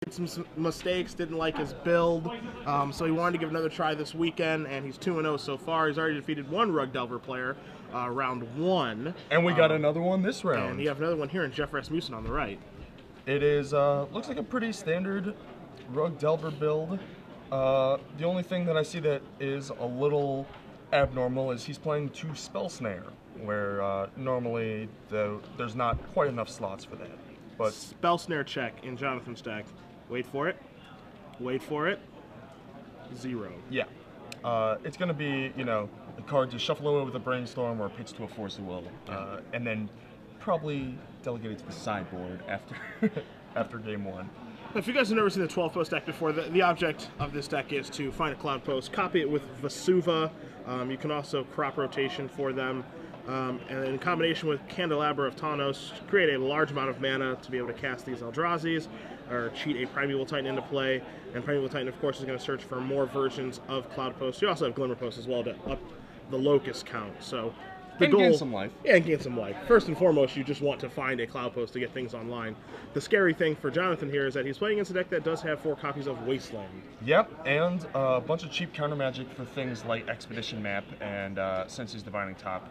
some mistakes, didn't like his build, so he wanted to give another try this weekend, and he's 2-0 so far. He's already defeated one Rug Delver player, round 1. And we got another one this round. And you have another one here in Jeff Rasmussen on the right. It is, looks like a pretty standard Rug Delver build. The only thing that I see that is a little abnormal is he's playing 2 Spell Snare, where normally there's not quite enough slots for that. But Spell Snare check in Jonathan's deck. Wait for it. Wait for it. 0. yeah, it's going to be, you know, a card to shuffle away with a Brainstorm or pitch to a Force of Will, and then probably delegate it to the sideboard after after game 1. If you guys have never seen the 12 post deck before, the object of this deck is to find a cloud post, copy it with Vesuva. You can also crop rotation for them. And in combination with Candelabra of Tawnos, create a large amount of mana to be able to cast these Eldrazi's, or cheat a Primeval Titan into play. And Primeval Titan, of course, is going to search for more versions of Cloud Post. You also have Glimmer Post as well to up the locust count. So the and goal, gain some life. Yeah, and gain some life. First and foremost, you just want to find a Cloud Post to get things online. The scary thing for Jonathan here is that he's playing against a deck that does have 4 copies of Wasteland. Yep, and a bunch of cheap counter magic for things like Expedition Map and Senses Divining Top.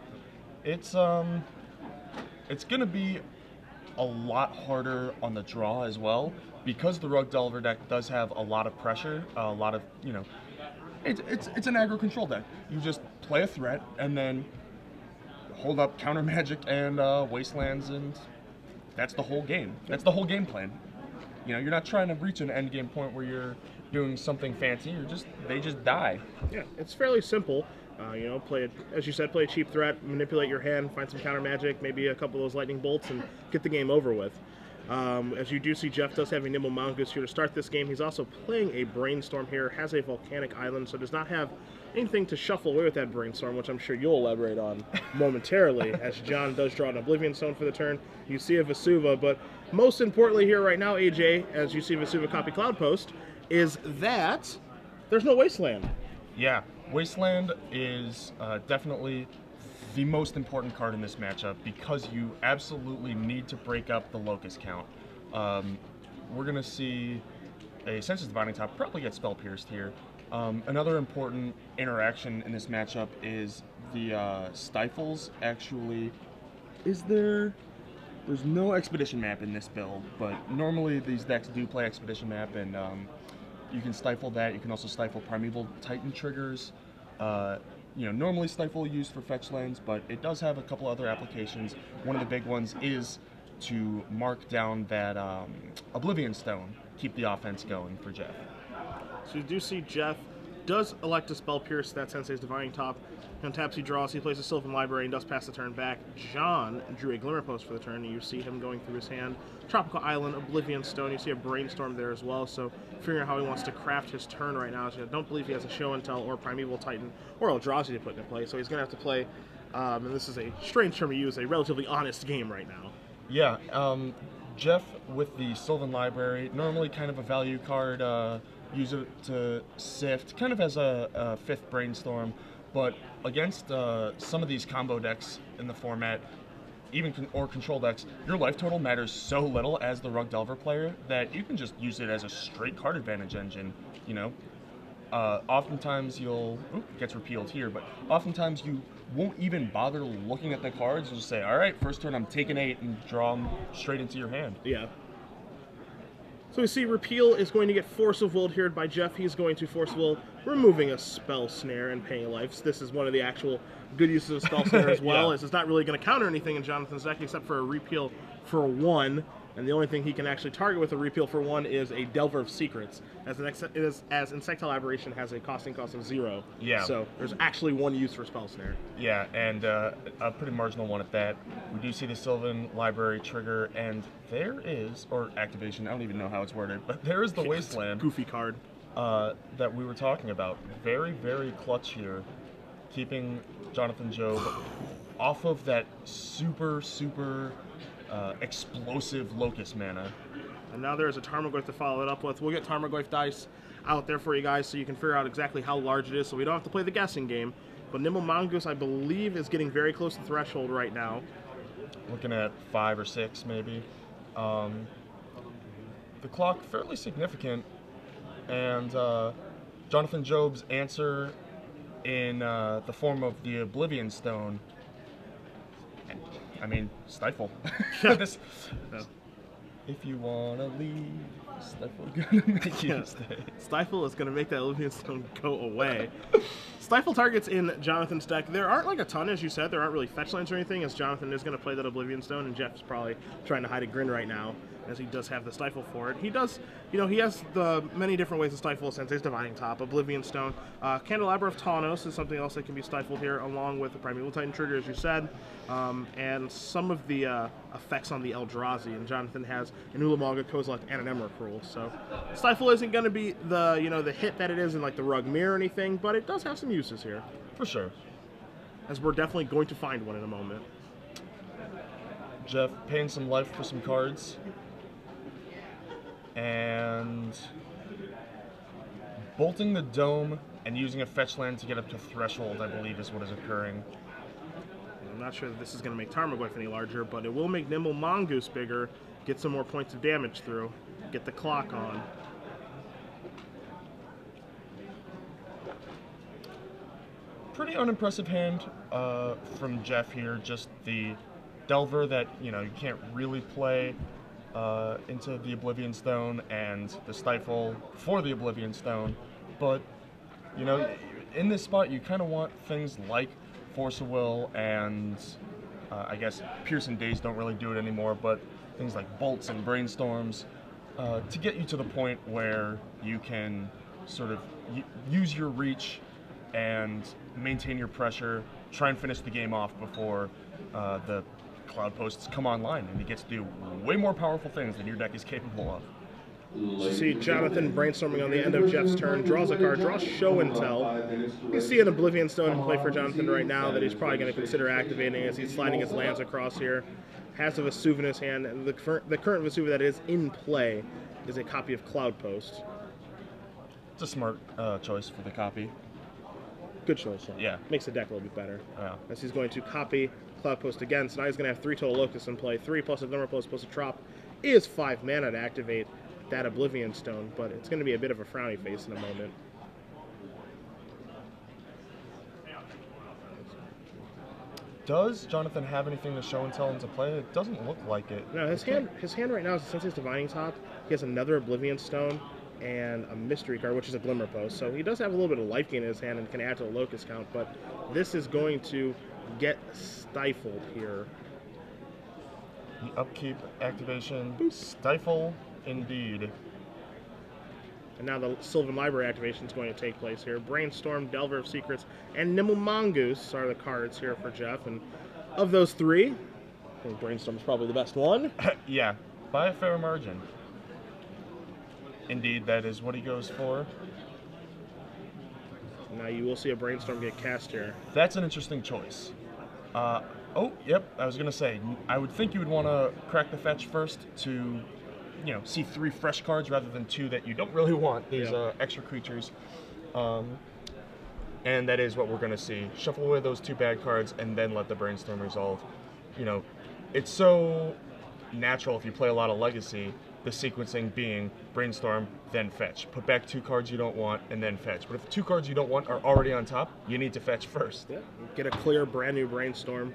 It's going to be a lot harder on the draw as well, because the Rug Delver deck does have a lot of pressure, a lot of, you know, it's an aggro control deck. You just play a threat and then hold up counter magic and wastelands, and that's the whole game. That's the whole game plan. You know, you're not trying to reach an end game point where you're doing something fancy. They just die. Yeah, it's fairly simple. You know, as you said, play a cheap threat, manipulate your hand, find some counter magic, maybe a couple of those lightning bolts, and get the game over with. As you do see, Jeff does have a Nimble Mongoose here to start this game. He's also playing a Brainstorm here, has a Volcanic Island, so does not have anything to shuffle away with that Brainstorm, which I'm sure you'll elaborate on momentarily, as John does draw an Oblivion Stone for the turn. You see a Vesuva, but most importantly here right now, AJ, as you see Vesuva copy Cloud Post, is that there's no Wasteland. Yeah, Wasteland is definitely the most important card in this matchup, because you absolutely need to break up the locust count. We're going to see a Senses Divining Top probably get Spell Pierced here. Another important interaction in this matchup is the Stifles. Actually, there's no Expedition Map in this build, but normally these decks do play Expedition Map, and you can stifle that. You can also stifle Primeval Titan triggers. You know, normally Stifle used for fetch lands, but it does have a couple other applications. One of the big ones is to mark down that Oblivion Stone, keep the offense going for Jeff. So you do see Jeff does elect to Spell Pierce that Sensei's Divining Top. He untaps, he draws, he plays a Sylvan Library and does pass the turn back. John drew a Glimmer Post for the turn, and you see him going through his hand. Tropical Island, Oblivion Stone, you see a Brainstorm there as well, so figuring out how he wants to craft his turn right now. So I don't believe he has a Show and Tell or Primeval Titan or Eldrazi to put into play, so he's going to have to play, and this is a strange term to use, a relatively honest game right now. Yeah, Jeff with the Sylvan Library, normally kind of a value card, use it to sift, kind of as a 5th Brainstorm, but against some of these combo decks in the format, even or control decks, your life total matters so little as the Rug Delver player that you can just use it as a straight card advantage engine, you know. Oftentimes it gets repealed here, but oftentimes you won't even bother looking at the cards. You'll just say, all right, first turn I'm taking 8, and draw them straight into your hand. Yeah. So we see Repeal is going to get Force of Will here by Jeff. He's going to Force of Will, removing a Spell Snare and paying life. So this is one of the actual good uses of Spell Snare as well, as it's not really going to counter anything in Jonathan's deck except for a Repeal for 1. And the only thing he can actually target with a Repeal for 1 is a Delver of Secrets, as Insectile Aberration has a cost of 0. Yeah. So there's actually one use for Spell Snare. Yeah, and a pretty marginal one at that. We do see the Sylvan Library trigger, and there is, or activation, I don't even know how it's worded, but there is the Wasteland. Goofy card. That we were talking about. Very, very clutch here, keeping Jonathan Job off of that super explosive Locust mana. And now there's a Tarmogoyf to follow it up with. We'll get Tarmogoyf dice out there for you guys so you can figure out exactly how large it is, so we don't have to play the guessing game. But Nimble Mongoose, I believe, is getting very close to threshold right now. Looking at 5 or 6, maybe. the clock fairly significant, and Jonathan Job's answer in the form of the Oblivion Stone. I mean, stifle. This, No. if you wanna leave, stifle gonna make you stay. Stifle is going to make that Oblivion Stone go away. Stifle targets in Jonathan's deck. There aren't like a ton, as you said. There aren't really fetch lands or anything, as Jonathan is going to play that Oblivion Stone, and Jeff's probably trying to hide a grin right now, as he does have the Stifle for it. He does, you know, he has the many different ways to stifle Sensei's Divining Top, Oblivion Stone. Candelabra of Tawnos is something else that can be stifled here, along with the Primeval Titan trigger, as you said, and some of the effects on the Eldrazi. And Jonathan has an Ulamog, a Kozilek, and an Emrakul. So Stifle isn't going to be the, you know, the hit that it is in like the Rug Mirror or anything, but it does have some uses here. For sure. As we're definitely going to find one in a moment. Jeff paying some life for some cards. And bolting the Dome and using a fetch land to get up to Threshold, I believe, is what is occurring. I'm not sure that this is going to make Tarmogoyf any larger, but it will make Nimble Mongoose bigger, get some more points of damage through, get the clock on. Pretty unimpressive hand from Jeff here. Just the Delver that, you know, you can't really play into the Oblivion Stone, and the Stifle for the Oblivion Stone. But, you know, in this spot, you kind of want things like Force of Will and I guess Pierce and Daze don't really do it anymore, but things like Bolts and Brainstorms to get you to the point where you can sort of use your reach and maintain your pressure, try and finish the game off before the Cloud Posts come online, and you get to do way more powerful things than your deck is capable of. You see Jonathan brainstorming on the end of Jeff's turn, draws a card, draws Show and Tell. You see an Oblivion Stone in play for Jonathan right now that he's probably going to consider activating as he's sliding his lands across here. Has a Vesuv in his hand, and the current Vesuv that is in play is a copy of Cloud Post. It's a smart choice for the copy. Good choice. Yeah. Makes the deck a little bit better. Yeah. As he's going to copy Cloud Post again, so now he's going to have 3 total Locusts in play. 3 plus a number plus a Trop is 5 mana to activate that Oblivion Stone, but it's going to be a bit of a frowny face in a moment. Does Jonathan have anything to show and tell into play? It doesn't look like it. No, his hand right now is Sensei's Divining Top. He has another Oblivion Stone and a Mystery card, which is a Glimmer Post. So he does have a little bit of life gain in his hand and can add to the Locust count, but this is going to get stifled here. The upkeep activation, Stifle indeed. And now the Sylvan Library activation is going to take place here. Brainstorm, Delver of Secrets, and Nimble Mongoose are the cards here for Jeff. And of those 3, I think Brainstorm is probably the best one. Yeah, by a fair margin. Indeed, that is what he goes for. Now you will see a Brainstorm get cast here. That's an interesting choice. Oh, yep, I was going to say, I would think you would want to crack the fetch first to, you know, see 3 fresh cards rather than 2 that you don't really want, these extra creatures. And that is what we're going to see. Shuffle away those 2 bad cards and then let the Brainstorm resolve. You know, it's so natural if you play a lot of Legacy, the sequencing being Brainstorm, then fetch. Put back 2 cards you don't want, and then fetch. But if 2 cards you don't want are already on top, you need to fetch first. Yeah. Get a clear, brand new Brainstorm.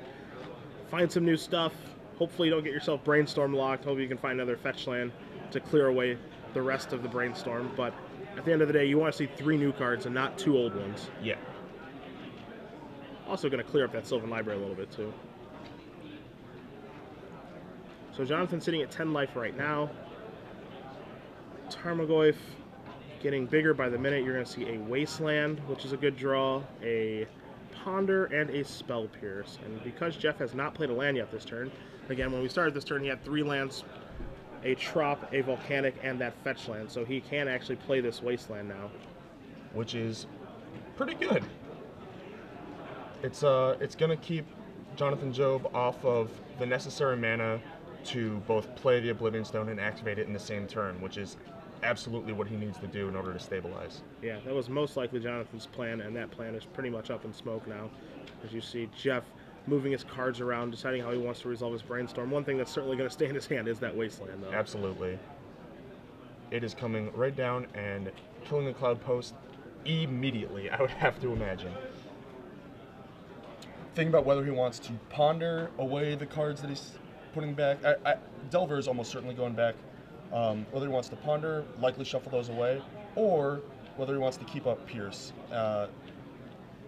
Find some new stuff. Hopefully you don't get yourself Brainstorm locked. Hope you can find another fetch land to clear away the rest of the Brainstorm. But at the end of the day, you want to see 3 new cards and not 2 old ones. Yeah. Also going to clear up that Sylvan Library a little bit too. So Jonathan's sitting at 10 life right now. Tarmogoyf getting bigger by the minute. You're going to see a Wasteland, which is a good draw, a Ponder, and a Spell Pierce. And because Jeff has not played a land yet this turn, again, when we started this turn, he had 3 lands, a Trop, a Volcanic, and that fetch land. So he can actually play this Wasteland now. Which is pretty good. It's going to keep Jonathan Job off of the necessary mana to both play the Oblivion Stone and activate it in the same turn, which is absolutely what he needs to do in order to stabilize. Yeah, that was most likely Jonathan's plan, and that plan is pretty much up in smoke now. As you see Jeff moving his cards around, deciding how he wants to resolve his Brainstorm. One thing that's certainly going to stay in his hand is that Wasteland, though. Absolutely. it is coming right down and killing the Cloud Post immediately, I would have to imagine. Think about whether he wants to ponder away the cards that he's putting back. Delver is almost certainly going back. Whether he wants to ponder, likely shuffle those away, or whether he wants to keep up Pierce.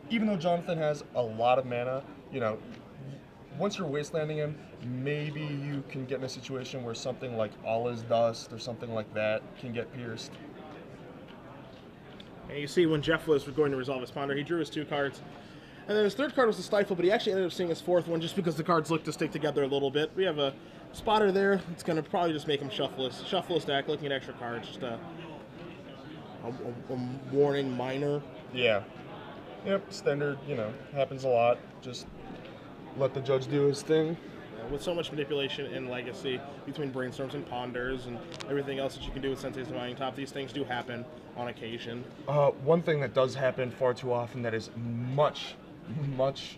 Even though Jonathan has a lot of mana, you know, once you're wastelanding him, maybe you can get in a situation where something like All Is Dust or something like that can get pierced. And you see when Jeff was going to resolve his ponder, he drew his 2 cards. And then his 3rd card was the Stifle, but he actually ended up seeing his 4th one just because the cards look to stick together a little bit. We have a spotter there. It's going to probably just make him shuffle his deck, looking at extra cards. Just a warning minor. Yeah. Yep, standard, you know, happens a lot. Just let the judge do his thing. With so much manipulation in Legacy between brainstorms and ponders and everything else that you can do with Sensei's Divining Top, these things do happen on occasion. One thing that does happen far too often that is much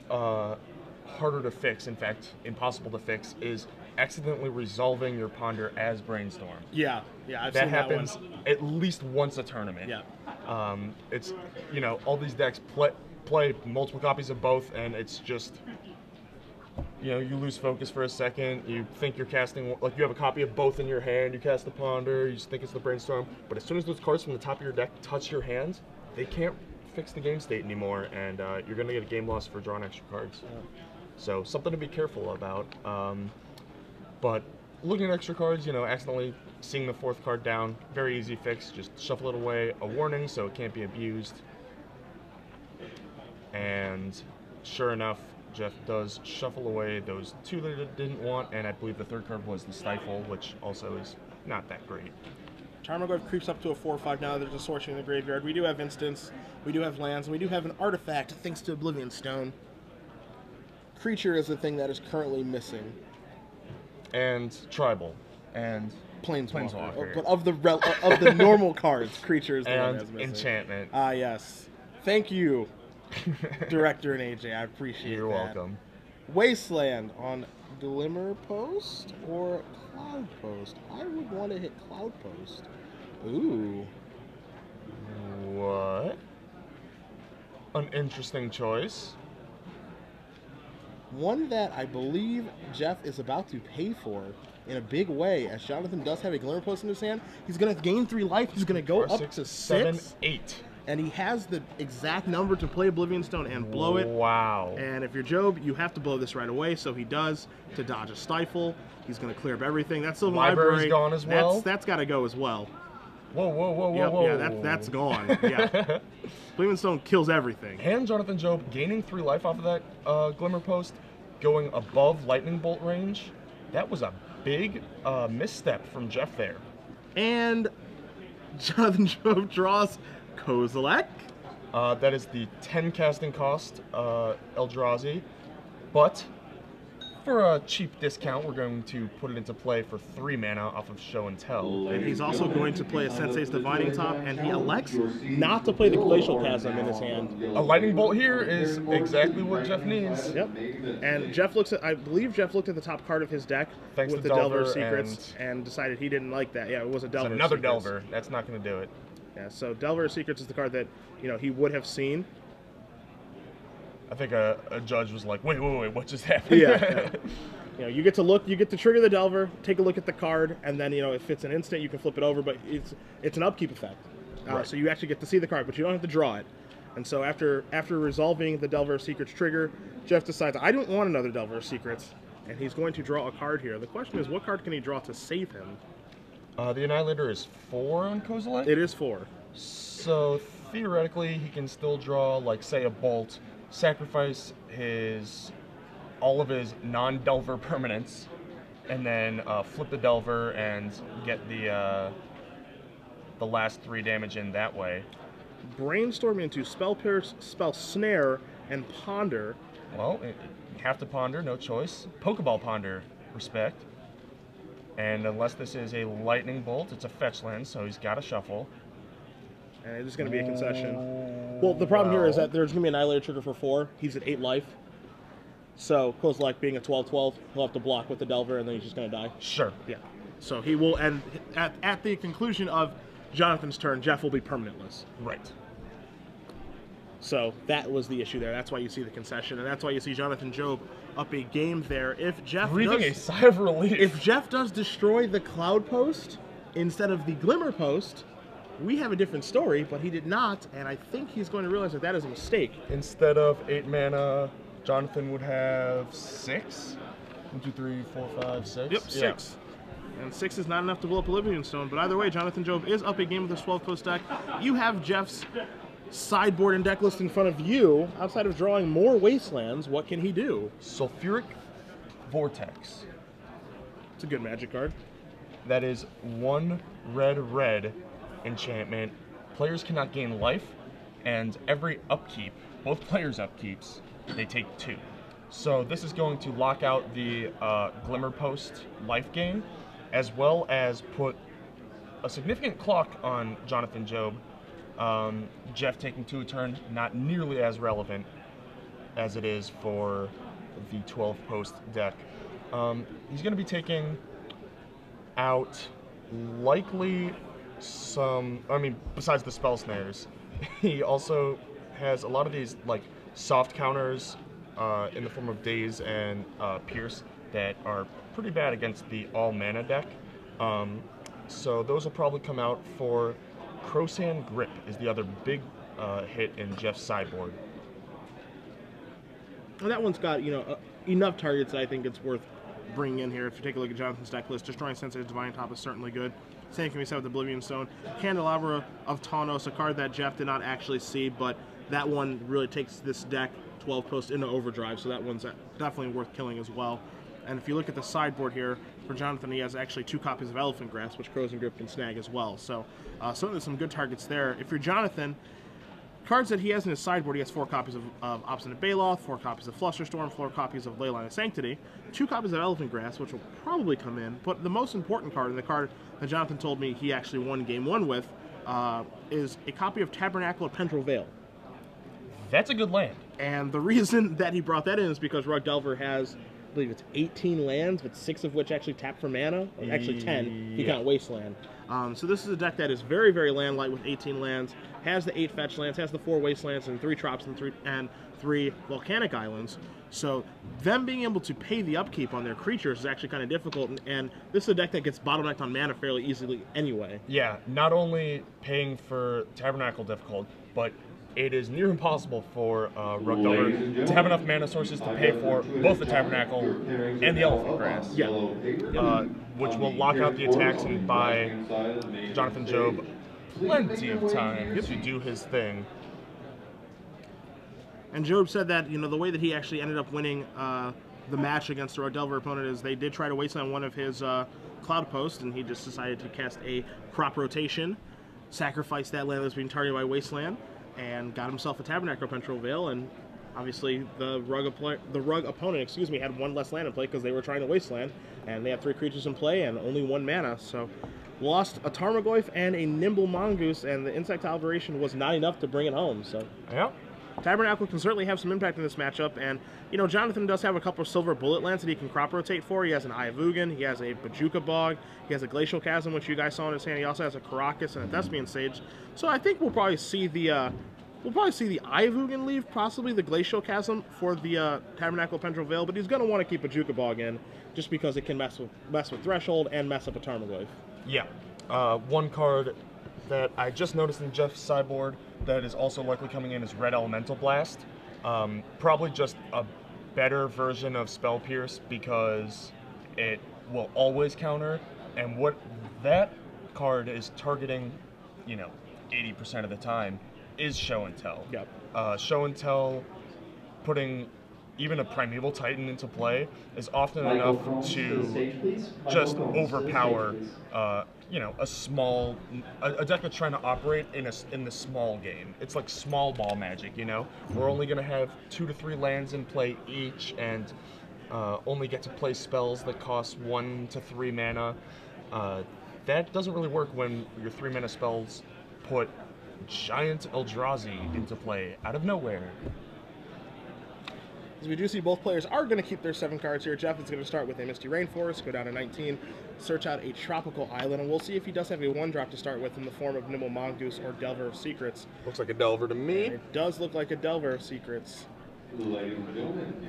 harder to fix, in fact, impossible to fix, is accidentally resolving your ponder as brainstorm. Yeah, I've that seen happens that one. at least once a tournament. Yeah. It's, you know, all these decks play multiple copies of both, and it's just, you know, you lose focus for a second. You think you're casting, like you have a copy of both in your hand. You cast the ponder. You just think it's the brainstorm. But as soon as those cards from the top of your deck touch your hand, they can't fix the game state anymore, and you're going to get a game loss for drawing extra cards. Yeah. So something to be careful about. But looking at extra cards, you know, accidentally seeing the 4th card down, very easy fix. Just shuffle it away. A warning, so it can't be abused. And sure enough, Jeff does shuffle away those 2 that he didn't want, and I believe the 3rd card was the Stifle, which also is not that great. Tarmogoyf creeps up to a 4/5 now that there's a sorcery in the graveyard. We do have instants, we do have lands, and we do have an artifact thanks to Oblivion Stone. Creature is the thing that is currently missing. And Tribal. And Planeswalker. But of the normal cards, Creature is the one that's missing. Enchantment. Ah, yes. Thank you, Director and AJ. I appreciate You're that. welcome. Wasteland on Glimmer Post or Cloud Post? I would want to hit Cloud Post. Ooh. What? An interesting choice. One that I believe Jeff is about to pay for in a big way, as Jonathan does have a Glimmer Post in his hand. He's going to gain 3 life. He's going to go up to 6. 7, 8. And he has the exact number to play Oblivion Stone and blow it. Wow. And if you're Job, you have to blow this right away, so he does to dodge a Stifle. He's going to clear up everything. That's Sylvan Library's Library. gone as well? That's got to go as well. Whoa. Yeah, that's gone. Yeah. Oblivion Stone kills everything. And Jonathan Job gaining 3 life off of that Glimmer Post, going above Lightning Bolt range. That was a big misstep from Jeff there. And Jonathan Job draws Kozilek. That is the 10 casting cost Eldrazi, but for a cheap discount, we're going to put it into play for 3 mana off of Show and Tell. And he's also going to play a Sensei's Divining Top, and he elects not to play the Glacial Chasm in his hand. A Lightning Bolt here is exactly what Jeff needs. Yep. And Jeff looks at, I believe Jeff looked at the top card of his deck Thanks with to the Delver Delver Secrets and decided he didn't like that. Yeah, it was a Delver. Another Secrets. Delver. That's not going to do it. Yeah, so Delver Secrets is the card that, you know, he would have seen. I think a judge was like, wait, what just happened? Yeah. You know, you get to trigger the Delver, take a look at the card, and then, you know, if it's an instant, you can flip it over, but it's an upkeep effect. Right. So you actually get to see the card, but you don't have to draw it. And so after resolving the Delver Secrets trigger, Jeff decides, I don't want another Delver Secrets, and he's going to draw a card here. The question is, what card can he draw to save him? The Annihilator is 4 on Kozilek? It is 4. So theoretically, he can still draw, like, say, a Bolt, sacrifice all of his non-Delver permanents, and then flip the Delver and get the last 3 damage in that way. Brainstorm into Spell Pierce, Spell Snare, and Ponder. Well, you have to ponder, no choice. Pokeball Ponder, respect. And unless this is a Lightning Bolt, it's a fetch land, so he's got to shuffle. And it is going to be a concession. Well, the problem here is that there's going to be an Annihilator trigger for 4. He's at 8 life. So, Kozilek being a 12/12, he'll have to block with the Delver, and then he's just going to die. Sure. Yeah. So he will, and at the conclusion of Jonathan's turn, Jeff will be permanentless. Right. So that was the issue there. That's why you see the concession, and that's why you see Jonathan Job up a game there. If Jeff breathing a sigh of relief. If Jeff does destroy the Cloud Post instead of the Glimmer Post, we have a different story, but he did not, and I think he's going to realize that that is a mistake. Instead of 8 mana, Jonathan would have 6? 1, 2, 3, 4, 5, 6? Yep, 6. And 6 is not enough to blow up Oblivion Stone, but either way, Jonathan Job is up a game with this 12-post deck. You have Jeff's sideboard and deck list in front of you. Outside of drawing more Wastelands, what can he do? Sulfuric Vortex. It's a good Magic card. That is 1 red enchantment. Players cannot gain life, and every upkeep, both players' upkeeps, they take 2. So this is going to lock out the Glimmer Post life gain, as well as put a significant clock on Jonathan Job. Jeff taking 2 a turn, not nearly as relevant as it is for the 12-post deck. He's going to be taking out likely some, besides the spell snares, he also has a lot of these like soft counters in the form of Daze and Pierce that are pretty bad against the all-mana deck. So those will probably come out for Crowsand Grip is the other big hit in Jeff's sideboard. Well, that one's got, enough targets that I think it's worth bringing in here. If you take a look at Jonathan's deck list, Destroying Sensitive Divine Top is certainly good. Same can be said with Oblivion Stone. Candelabra of Tawnos, a card that Jeff did not actually see, but that one really takes this deck 12 post into overdrive, so that one's definitely worth killing as well. And if you look at the sideboard here, for Jonathan, he has actually 2 copies of Elephant Grass, which Crows and Grip can snag as well. So certainly some good targets there. If you're Jonathan, cards that he has in his sideboard, he has 4 copies of Obstinate Baloth, 4 copies of Flusterstorm, 4 copies of Leyline of Sanctity, 2 copies of Elephant Grass, which will probably come in. But the most important card, and the card that Jonathan told me he actually won Game 1 with, is a copy of Tabernacle of Pendrell Vale. That's a good land. And the reason that he brought that in is because Rug Delver has, I believe it's 18 lands, but 6 of which actually tap for mana. Or actually 10, you count Wasteland. So this is a deck that is very, very land light with 18 lands, has the 8 fetch lands, has the 4 Wastelands, and 3 Trops and 3 Volcanic Islands. So them being able to pay the upkeep on their creatures is actually kind of difficult, and this is a deck that gets bottlenecked on mana fairly easily anyway. Yeah, not only paying for Tabernacle difficult, but it is near impossible for Rug Delver to have enough mana sources to pay for both the Tabernacle and the Elephant Grass. Yeah. Which will lock out the attacks and buy Jonathan Job plenty of time to do his thing. And Job said that, the way that he actually ended up winning the match against the Rug Delver opponent is they did try to wasteland one of his Cloud Posts, and he just decided to cast a Crop Rotation, sacrifice that land that's being targeted by Wasteland, and got himself a Tabernacle of Pendrell Vale, and obviously the Rug opponent, had 1 less land in play because they were trying to Wasteland, and they had 3 creatures in play and only 1 mana, so lost a Tarmogoyf and a Nimble Mongoose, and the Insectile Variation was not enough to bring it home, so... Yeah. Tabernacle can certainly have some impact in this matchup, and, Jonathan does have a couple of Silver Bullet lands that he can crop rotate for. He has an Eye of Ugin, he has a Bojuka Bog, he has a Glacial Chasm, which you guys saw in his hand. He also has a Karakas and a Thespian Sage. So I think we'll probably see the Eye of Ugin leave, possibly the Glacial Chasm for the Tabernacle of Pendrell Vale, but he's going to want to keep a Bojuka Bog in, just because it can mess with Threshold and mess up a Tarmogoyf. Yeah. One card that I just noticed in Jeff's sideboard that is also likely coming in is Red Elemental Blast. Probably just a better version of Spell Pierce because it will always counter, and what that card is targeting, 80% of the time is Show and Tell. Yep. Show and Tell, putting even a Primeval Titan into play is often enough to just overpower a deck that's trying to operate in the small game. It's like small ball magic, We're only going to have 2 to 3 lands in play each, and only get to play spells that cost 1 to 3 mana. That doesn't really work when your 3 mana spells put Giant Eldrazi into play out of nowhere. As we do see both players are going to keep their 7 cards here. Jeff is going to start with a Misty Rainforest, go down to 19, search out a Tropical Island, and we'll see if he does have a 1-drop to start with in the form of Nimble Mongoose or Delver of Secrets. Looks like a Delver to me. And it does look like a Delver of Secrets.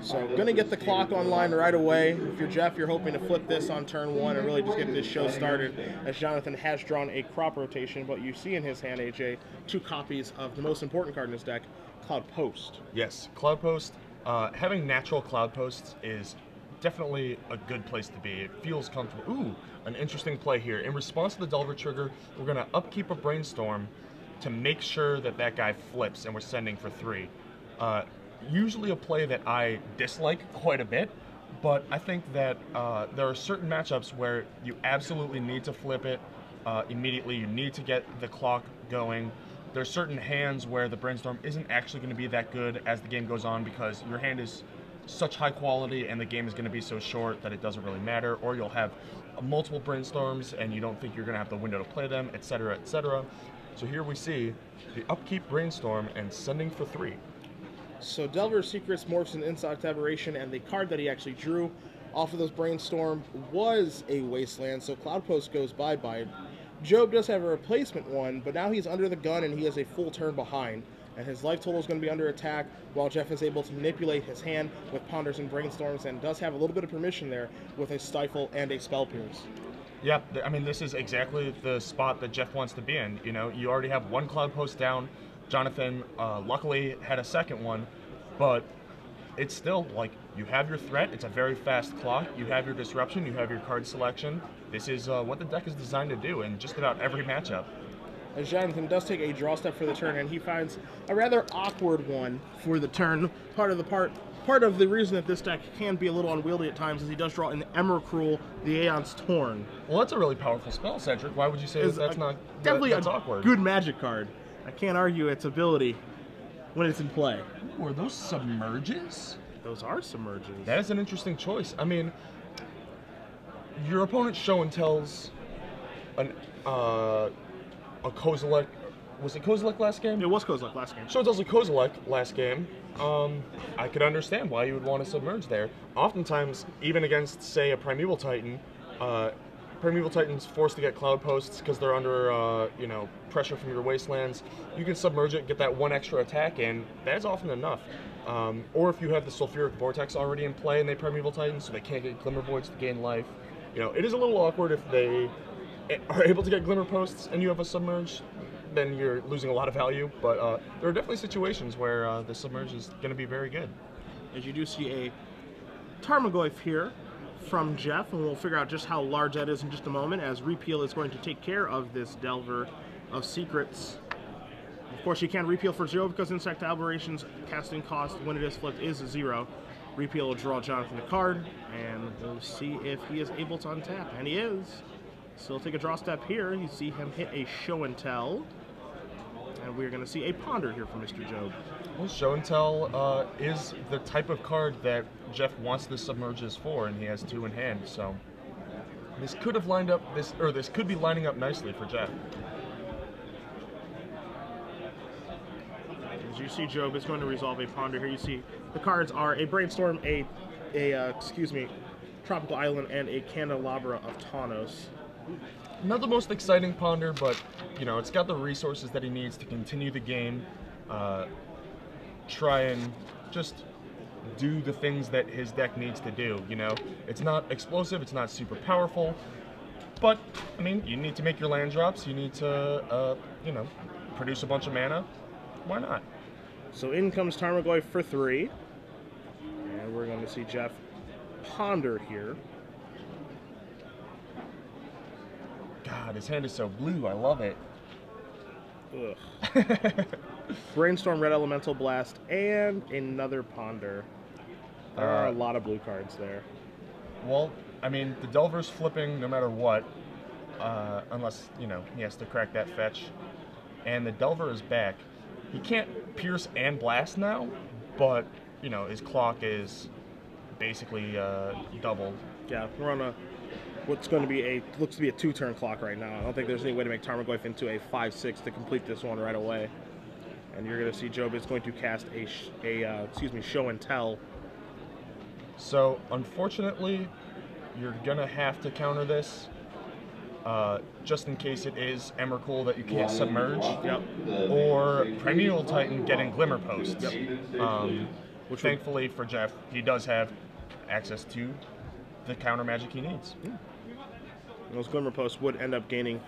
So going to get the clock online right away. If you're Jeff, you're hoping to flip this on turn 1 and really just get this show started, as Jonathan has drawn a crop rotation, but you see in his hand, AJ, 2 copies of the most important card in his deck, Cloud Post. Yes, Cloud Post. Having natural Cloud Posts is definitely a good place to be. It feels comfortable. Ooh, an interesting play here. In response to the Delver trigger, we're going to upkeep a Brainstorm to make sure that that guy flips, and we're sending for 3. Usually a play that I dislike quite a bit, but I think that there are certain matchups where you absolutely need to flip it immediately. You need to get the clock going. There's certain hands where the Brainstorm isn't actually going to be that good as the game goes on because your hand is such high quality and the game is going to be so short that it doesn't really matter, or you'll have multiple Brainstorms and you don't think you're going to have the window to play them, etc., etc. So here we see the upkeep Brainstorm and sending for 3. So Delver of Secrets morphs into Insect Aberration, and the card that he actually drew off of those Brainstorm was a Wasteland, so Cloud Post goes bye-bye. Job does have a replacement one, but now he's under the gun and he is a full turn behind, and his life total is going to be under attack, while Jeff is able to manipulate his hand with Ponders and Brainstorms, and does have a little bit of permission there with a Stifle and a Spell Pierce. Yeah, I mean, this is exactly the spot that Jeff wants to be in. You know, you already have 1 Cloud Post down. Jonathan luckily had a second one, but it's still like you have your threat. It's a very fast clock. You have your disruption. You have your card selection. This is what the deck is designed to do in just about every matchup. As Jonathan does take a draw step for the turn, and he finds a rather awkward one for the turn. Part of the reason that this deck can be a little unwieldy at times is he does draw an Emrakul, the Aeon's Torn. Well, that's a really powerful spell, Cedric. Why would you say that's not definitely that's a awkward? Good Magic card. I can't argue its ability when it's in play. Ooh, are those submerges? Those are submerges. That is an interesting choice. I mean, your opponent show and tells a Kozilek. Was it Kozilek last game? It was Kozilek last game. Show and tells a Kozilek last game. I could understand why you would want to submerge there. Oftentimes, even against, say, a Primeval Titan, Primeval Titan's forced to get Cloud Posts because they're under, pressure from your Wastelands. You can submerge it, get that 1 extra attack in. That's often enough. Or if you have the Sulfuric Vortex already in play and they Primeval Titan, so they can't get Glimmer Voids to gain life. You know, it is a little awkward if they are able to get Glimmer Posts and you have a Submerge, then you're losing a lot of value. But there are definitely situations where the Submerge is going to be very good. As you do see a Tarmogoyf here from Jeff, and we'll figure out just how large that is in just a moment, as Repeal is going to take care of this Delver of Secrets. Of course, you can repeal for 0 because Insect Aberration's casting cost when it is flipped is 0. Repeal will draw Jonathan a card, and we'll see if he is able to untap, and he is. So he'll take a draw step here. You see him hit a Show and Tell, and we're going to see a Ponder here from Mr. Job. Well, Show and Tell is the type of card that Jeff wants the Submerges for, and he has 2 in hand, so this could have lined up this could be lining up nicely for Jeff. As you see, Job is going to resolve a Ponder here. You see the cards are a Brainstorm, a Tropical Island, and a Candelabra of Tawnos. Not the most exciting Ponder, but you know, it's got the resources that he needs to continue the game, try and just do the things that his deck needs to do. You know, it's not explosive, it's not super powerful, but I mean, you need to make your land drops. You need to, produce a bunch of mana. Why not? So in comes Tarmogoyf for 3, and we're going to see Jeff Ponder here. God, his hand is so blue. I love it. Ugh. Brainstorm, Red Elemental Blast, and another Ponder. There are a lot of blue cards there. Well, I mean, the Delver's flipping no matter what, unless, he has to crack that fetch. And the Delver is back. He can't pierce and blast now, but, his clock is basically doubled. Yeah, we're on looks to be a 2-turn clock right now. I don't think there's any way to make Tarmogoyf into a 5-6 to complete this one right away. And you're going to see Job is going to cast a Show and Tell So, unfortunately, you're going to have to counter this, just in case it is Emrakul that you can't submerge, or Primeval Titan getting Glimmer Posts. Which thankfully for Jeff, he does have access to the counter magic he needs. Those Glimmer Posts would end up gaining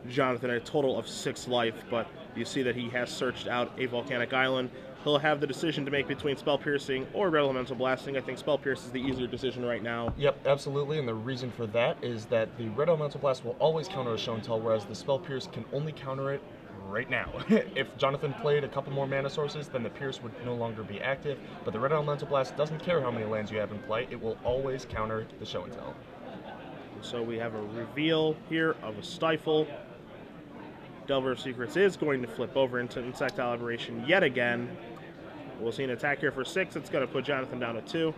Jonathan a total of 6 life, but you see that he has searched out a volcanic island. He'll have the decision to make between Spell Piercing or Red Elemental Blasting. I think Spell Pierce is the easier decision right now. Yep, absolutely, and the reason for that is that the Red Elemental Blast will always counter a Show and Tell, whereas the Spell Pierce can only counter it right now. If Jonathan played a couple more mana sources, then the Pierce would no longer be active, but the Red Elemental Blast doesn't care how many lands you have in play, it will always counter the Show and Tell. So we have a reveal here of a Stifle. Delver of Secrets is going to flip over into Insectile Aberration yet again. We'll see an attack here for 6. It's going to put Jonathan down to 2.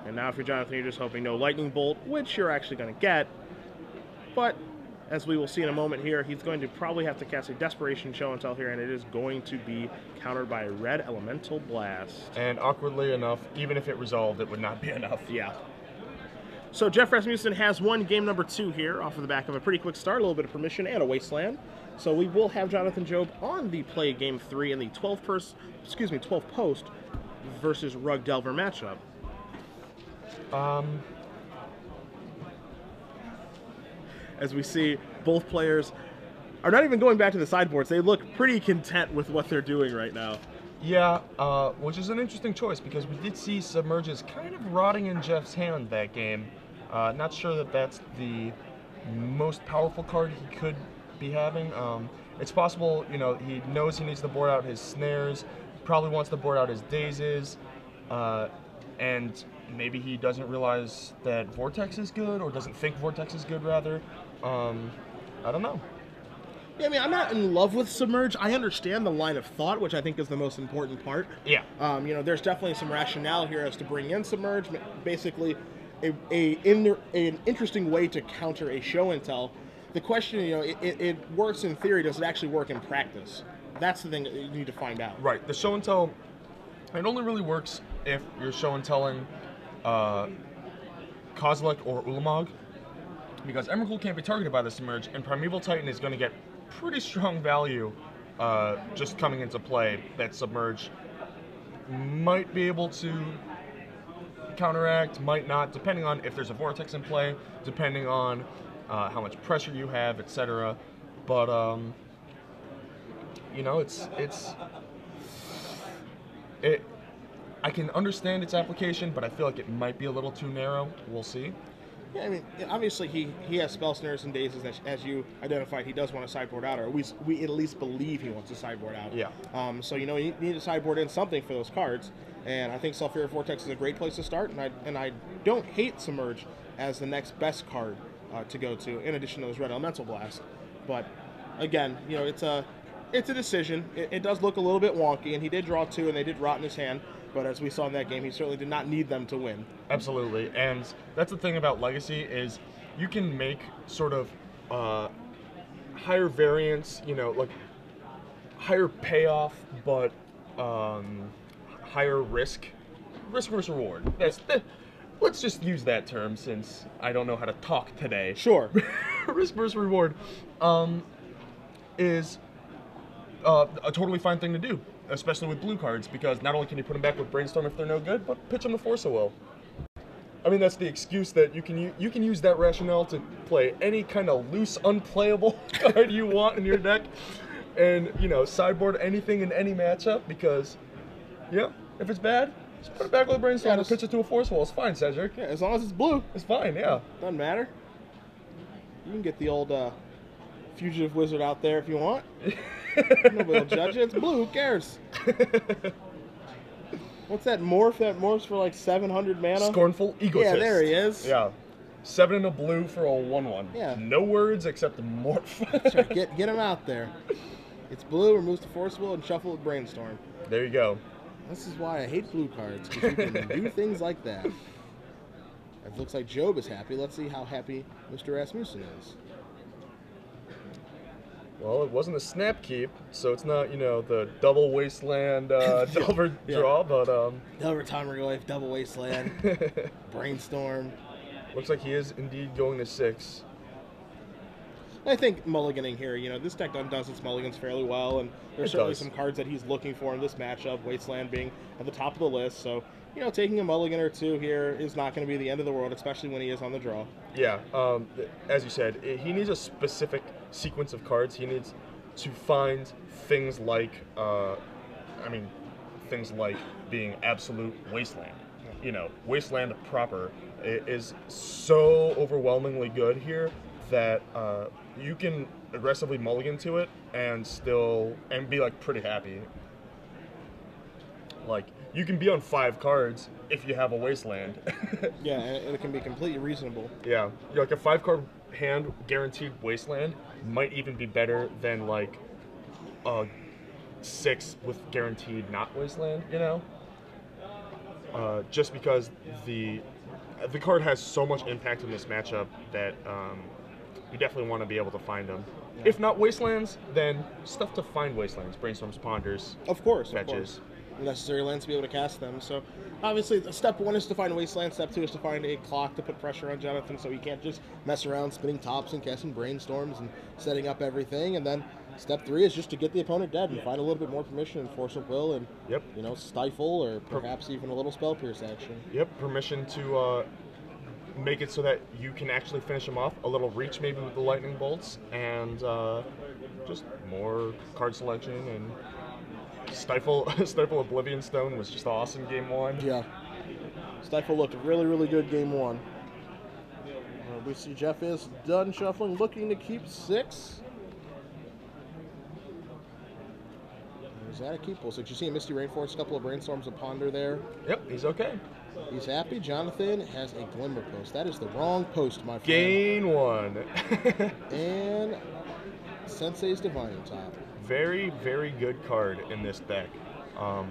And now for Jonathan, you're just hoping no Lightning Bolt, which you're actually going to get. But, as we will see in a moment here, he's going to probably have to cast a Desperation Show and Tell here, and it is going to be countered by a Red Elemental Blast. And awkwardly enough, even if it resolved, it would not be enough. Yeah. So Jeff Rasmussen has won game number 2 here off of the back of a pretty quick start, a little bit of permission, and a Wasteland. So we will have Jonathan Job on the play game 3 in the 12 post versus Rug Delver matchup. As we see, both players are not even going back to the sideboards. They look pretty content with what they're doing right now. Yeah, which is an interesting choice because we did see Submerges kind of rotting in Jeff's hand that game. Not sure that that's the most powerful card he could be having. It's possible, you know, he knows he needs to board out his snares, probably wants to board out his dazes, and maybe he doesn't realize that Vortex is good, or doesn't think Vortex is good, rather. I don't know. Yeah, I mean, I'm not in love with Submerge. I understand the line of thought, which I think is the most important part. Yeah. You know, there's definitely some rationale here as to bring in Submerge, basically an interesting way to counter a Show and Tell. The question, you know, it works in theory. Does it actually work in practice? That's the thing that you need to find out. Right. The Show and Tell, it only really works if you're Show and Telling Kozilek or Ulamog, because Emrakul can't be targeted by the Submerge, and Primeval Titan is going to get pretty strong value just coming into play that Submerge might be able to counteract, might not, depending on if there's a Vortex in play, depending on how much pressure you have, etc. But you know, I can understand its application, but I feel like it might be a little too narrow. We'll see. Yeah, I mean, obviously he has Spell Snares and Dazes, as you identified. He does want to sideboard out, or we at least believe he wants to sideboard out. Yeah. So, you know, you need to sideboard in something for those cards, and I think Sulfuric Vortex is a great place to start, and I don't hate Submerge as the next best card to go to, in addition to those Red Elemental Blast. But, again, you know, it's a decision. It does look a little bit wonky, and he did draw 2, and they did rot in his hand. But as we saw in that game, he certainly did not need them to win. Absolutely, and that's the thing about Legacy is you can make sort of higher variance, you know, like higher payoff, but higher risk versus reward. Let's just use that term since I don't know how to talk today. Sure. Risk versus reward is a totally fine thing to do, especially with blue cards, because not only can you put them back with Brainstorm if they're no good, but pitch them to Force of Will. I mean, that's the excuse that you can use that rationale to play any kind of loose, unplayable card you want in your deck, and, you know, sideboard anything in any matchup, because, yeah, if it's bad, just put it back with a Brainstorm and pitch it to a Force Will. It's fine, Cedric. Yeah, as long as it's blue. It's fine, yeah. Doesn't matter. You can get the old Fugitive Wizard out there if you want. Nobody will judge it. It's blue. Who cares? What's that morph? That morphs for like 700 mana? Scornful Egotist. Yeah, there he is. Yeah. 7 in a blue for a 1/1. Yeah. No words except morph. That's right. Get him out there. It's blue, removes the Force Will, and shuffle with Brainstorm. There you go. This is why I hate blue cards, because you can do things like that. It looks like Job is happy. Let's see how happy Mr. Rasmussen is. Well, it wasn't a snap keep, so it's not, you know, the double wasteland Delver draw, but Delver Timer Life, Double Wasteland, Brainstorm. looks like he is indeed going to 6. I think mulliganing here, you know, this deck does its mulligans fairly well, and there's certainly some cards that he's looking for in this matchup, Wasteland being at the top of the list, so, you know, taking a mulligan or two here is not going to be the end of the world, especially when he is on the draw. Yeah, as you said, he needs a specific sequence of cards. He needs to find things like, things like being absolute Wasteland. You know, Wasteland proper is so overwhelmingly good here that you can aggressively mulligan to it and be like pretty happy. Like, you can be on 5 cards if you have a Wasteland. Yeah, and it can be completely reasonable. Yeah, like a 5-card hand guaranteed Wasteland might even be better than like a 6 with guaranteed not Wasteland, you know? Just because the card has so much impact in this matchup that you definitely want to be able to find them. Yeah. If not Wastelands, then stuff to find Wastelands, Brainstorms, Ponders, of course, fetches. Necessary lands to be able to cast them. So obviously step 1 is to find Wasteland, step 2 is to find a clock to put pressure on Jonathan so he can't just mess around spinning tops and casting Brainstorms and setting up everything. And then step 3 is just to get the opponent dead and find a little bit more permission and Force of Will and you know, stifle or perhaps even a little Spell Pierce action. Yep, permission to make it so that you can actually finish him off. A little reach maybe with the lightning bolts, and just more card selection, and Stifle Oblivion Stone was just awesome game 1. Yeah. Stifle looked really, really good game 1. We see Jeff is done shuffling, looking to keep 6. Is that a keep? Well, so you see a Misty Rainforest, a couple of Brainstorms, a Ponder there. Yep, he's okay. He's happy. Jonathan has a Glimmer Post. That is the wrong post, my friend. Gain 1. And Sensei's Divine Top. Very, very good card in this deck. A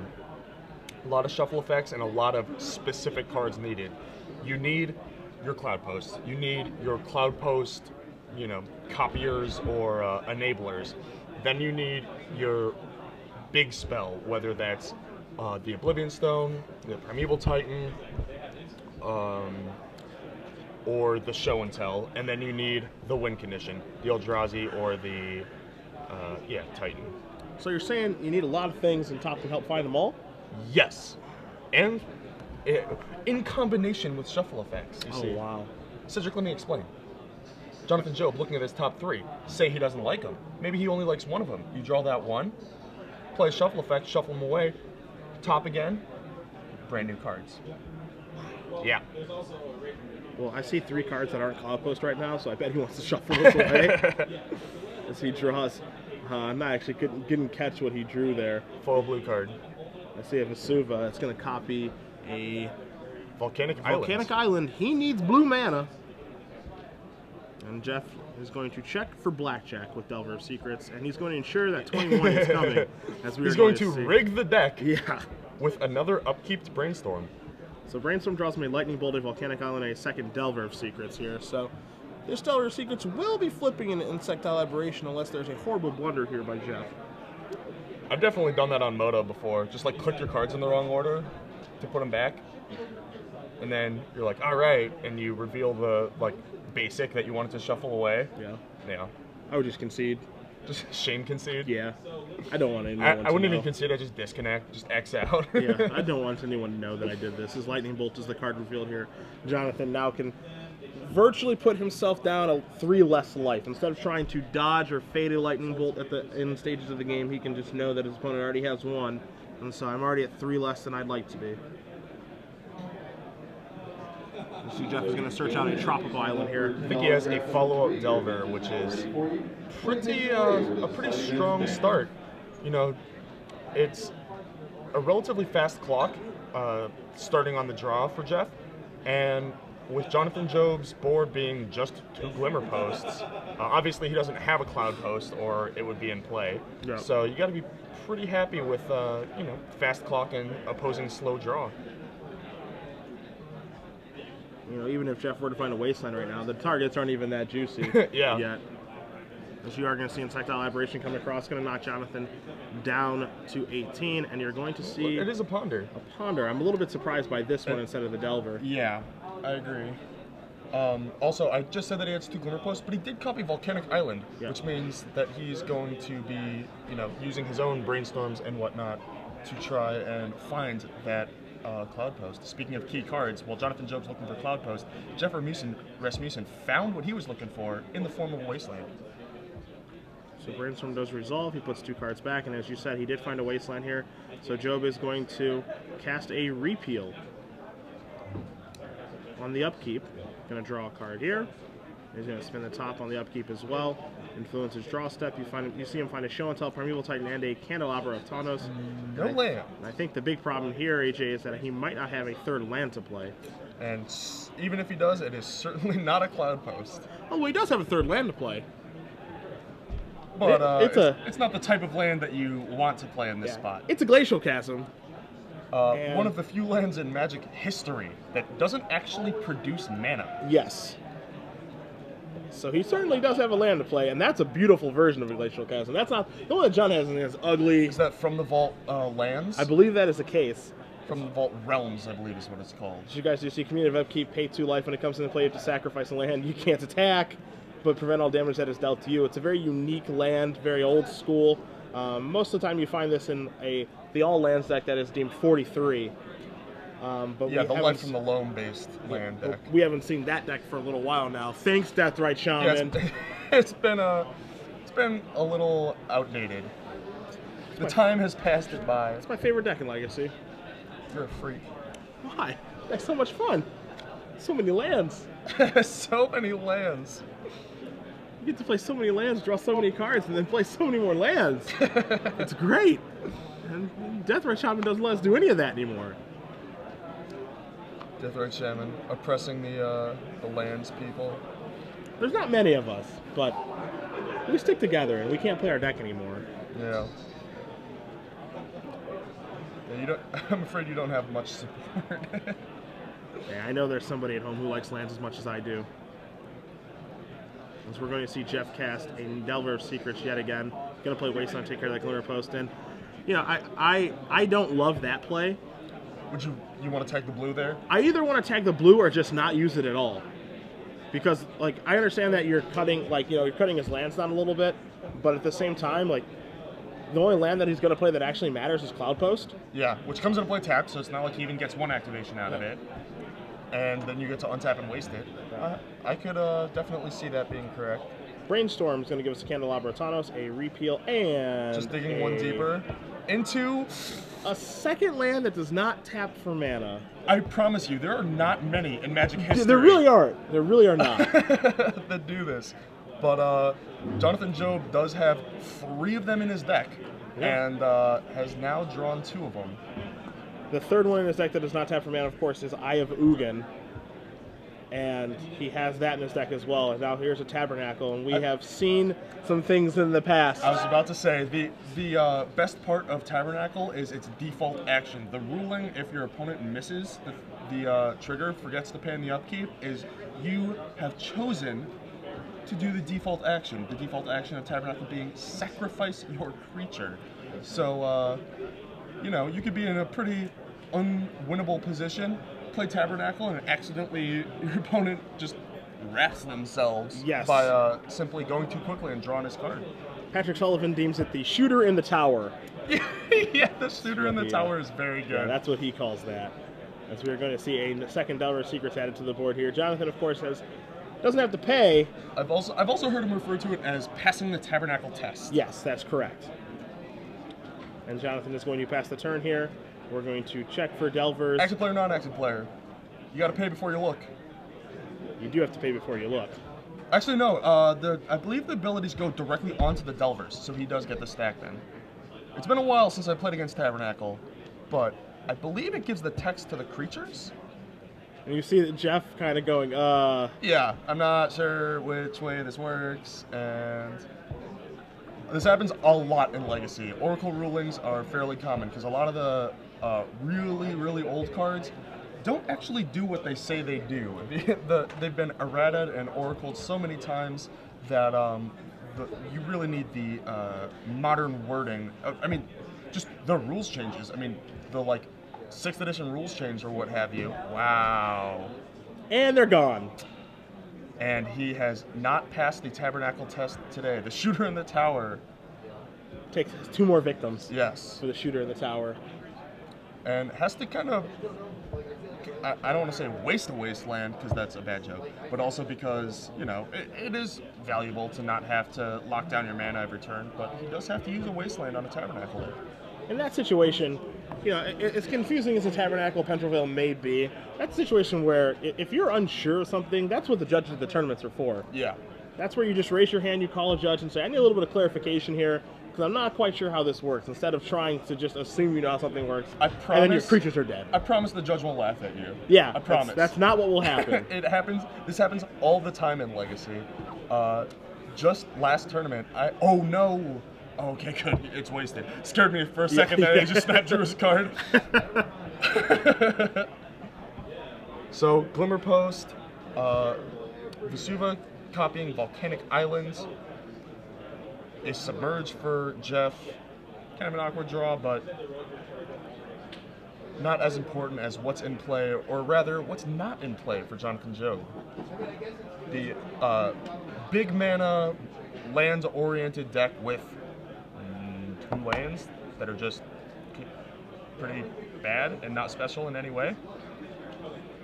lot of shuffle effects and a lot of specific cards needed. You need your Cloud Posts. You need your Cloud Post, you know, copiers or enablers. Then you need your big spell, whether that's the Oblivion Stone, the Primeval Titan, or the Show and Tell, and then you need the win condition, the Eldrazi or the Titan. So you're saying you need a lot of things and Top can help find them all? Yes, and in combination with shuffle effects. You see. Wow. Cedric, let me explain. Jonathan Job, looking at his top 3, say he doesn't like them. Maybe he only likes one of them. You draw that one, play a shuffle effect, shuffle them away, top again, brand new cards. Yeah. Well, I see 3 cards that aren't Cloud Post right now, so I bet he wants to shuffle this away as he draws. I'm not actually didn't catch what he drew there. Full blue card. I see a Vesuva. It's going to copy a Volcanic Island. He needs blue mana. And Jeff is going to check for blackjack with Delver of Secrets, and he's going to ensure that 21 is coming. He's going to rig the deck. Yeah. With another upkeep to Brainstorm. So Brainstorm draws me a Lightning Bolt, a Volcanic Island, and a second Delver of Secrets here. So this Delver of Secrets will be flipping an Insectile Aberration unless there's a horrible blunder here by Jeff. I've definitely done that on Moto before. Just like click your cards in the wrong order to put them back. And then you're like, all right, and you reveal the basic that you wanted to shuffle away. Yeah. Yeah. I would just concede. Just shame concede? Yeah. I don't want anyone I wouldn't even concede, I just disconnect, just X out. Yeah, I don't want anyone to know that I did this. His Lightning Bolt is the card revealed here. Jonathan now can virtually put himself down a 3 less life. Instead of trying to dodge or fade a Lightning Bolt in stages of the game, he can just know that his opponent already has 1. And so I'm already at 3 less than I'd like to be. You see Jeff is going to search out a tropical island here. I think he has a follow-up Delver, which is a pretty strong start. You know, it's a relatively fast clock starting on the draw for Jeff, and with Jonathan Job's board being just 2 Glimmer Posts, obviously he doesn't have a Cloud Post or it would be in play. Yeah. So you got to be pretty happy with fast clock and opposing slow draw. You know, even if Jeff were to find a Wasteland right now, the targets aren't even that juicy yeah. yet. As you are going to see Insectile Aberration come across, going to knock Jonathan down to 18, and you're going to see It is a Ponder. a Ponder. I'm a little bit surprised by this one instead of the Delver. Yeah, I agree. Also, I just said that he has 2 Glimmer Posts, but he did copy Volcanic Island, which means that he's going to be, using his own brainstorms and whatnot to try and find that Cloud Post. Speaking of key cards, while Jonathan Job's looking for Cloud Post, Jeff Rasmussen found what he was looking for in the form of a Wasteland. So Brainstorm does resolve, he puts 2 cards back, and as you said, he did find a Wasteland here. So Job is going to cast a Repeal on the upkeep. Going to draw a card here. He's going to spin the top on the upkeep as well. Influence his draw step. You see him find a Show and Tell, Primeval Titan, and a Candelabra of Tawnos. No land. I think the big problem here, AJ, is that he might not have a 3rd land to play. And even if he does, it is certainly not a Cloud Post. Oh, well, he does have a 3rd land to play. But it's not the type of land that you want to play in this spot. It's a Glacial Chasm. One of the few lands in Magic history that doesn't actually produce mana. Yes. So he certainly does have a land to play, and that's a beautiful version of a Glacial Chasm. That's not the one that John has, and it's ugly. Is that from the Vault lands? I believe that is the case. From the Vault Realms, I believe is what it's called. As you guys do see, Community of Upkeep, pay 2 life. When it comes into play, you have to sacrifice a land. You can't attack, but prevent all damage that is dealt to you. It's a very unique land, very old school. Most of the time you find this in the all lands deck that is deemed 43. But yeah, the one from the loam-based land deck. We haven't seen that deck for a little while now. Thanks, Deathrite Shaman. Yeah, it's been a little outdated. The time has passed it by. It's my favorite deck in Legacy. You're a freak. Why? That's so much fun. So many lands. So many lands. You get to play so many lands, draw so many cards, and then play so many more lands. It's great. And Deathrite Shaman doesn't let us do any of that anymore. Deathrite Shaman oppressing the lands people. There's not many of us, but we stick together, and we can't play our deck anymore. Yeah. I'm afraid you don't have much support. Yeah, I know there's somebody at home who likes lands as much as I do. As we're going to see Jeff cast a Delver of Secrets yet again. Going to play Wasteland, take care of that Glimmer Post, and I don't love that play. Would you want to tag the blue there? I either want to tag the blue or just not use it at all. Because I understand that you're cutting you're cutting his lands down a little bit, but at the same time the only land that he's going to play that actually matters is Cloud Post. Yeah, which comes into play tapped, so it's not like he even gets 1 activation out of it. And then you get to untap and waste it. I could definitely see that being correct. Brainstorm is going to give us a Candelabra of Tawnos, a Repeal, and just digging 1 deeper into a 2nd land that does not tap for mana. I promise you, there are not many in Magic history. There really aren't. There really are not. that do this. But Jonathan Job does have 3 of them in his deck, and has now drawn 2 of them. The 3rd one in his deck that does not tap for mana, of course, is Eye of Ugin. And he has that in his deck as well. And now here's a Tabernacle, and we have seen some things in the past. I was about to say, the best part of Tabernacle is its default action. The ruling, if your opponent misses the trigger, forgets to pay in the upkeep, is you have chosen to do the default action. The default action of Tabernacle being sacrifice your creature. So, you could be in a pretty unwinnable position, play Tabernacle, and accidentally your opponent just wraps themselves by simply going too quickly and drawing his card. Patrick Sullivan deems it the shooter in the tower. Yeah, the shooter in the tower is very good. Yeah, that's what he calls that. As we're going to see a 2nd Delver of Secrets added to the board here. Jonathan, of course, doesn't have to pay. I've also heard him refer to it as passing the Tabernacle test. Yes, that's correct. And Jonathan is going to pass the turn here. We're going to check for Delvers. Active player, non-active player. You got to pay before you look. You do have to pay before you look. Actually, no. I believe the abilities go directly onto the Delvers, so he does get the stack then. It's been a while since I played against Tabernacle, but I believe it gives the text to the creatures. And you see Jeff kind of going, Yeah, I'm not sure which way this works, and this happens a lot in Legacy. Oracle rulings are fairly common, because a lot of the really, really old cards don't actually do what they say they do. They've been errated and oracled so many times that you really need the modern wording. I mean, just the rules changes. I mean, the like 6th edition rules change or what have you. Wow. And they're gone. And he has not passed the tabernacle test today. The shooter in the tower. Takes 2 more victims. Yes. For the shooter in the tower. And has to kind of, I don't want to say waste a wasteland because that's a bad joke, but also because, you know, it is valuable to not have to lock down your mana every turn, but he does have to use a wasteland on a tabernacle there. In that situation, you know, as confusing as a tabernacle Pentreville may be, that's a situation where if you're unsure of something, that's what the judges of the tournaments are for. Yeah. That's where you just raise your hand, you call a judge and say, I need a little bit of clarification here, because I'm not quite sure how this works, instead of trying to just assume you know how something works, I promise, and then your creatures are dead. I promise the judge won't laugh at you. Yeah, I promise. That's not what will happen. It happens. This happens all the time in Legacy. Just last tournament, oh no. Oh, okay, good. It's wasted. Scared me for a second there. He just snapped Drew's card. So, Glimmer Post, Vesuva copying Volcanic Islands, a Submerge for Jeff. Kind of an awkward draw, but not as important as what's in play, or rather, what's not in play for Jonathan Jobe. The big mana, land-oriented deck with 2 lands that are just pretty bad and not special in any way.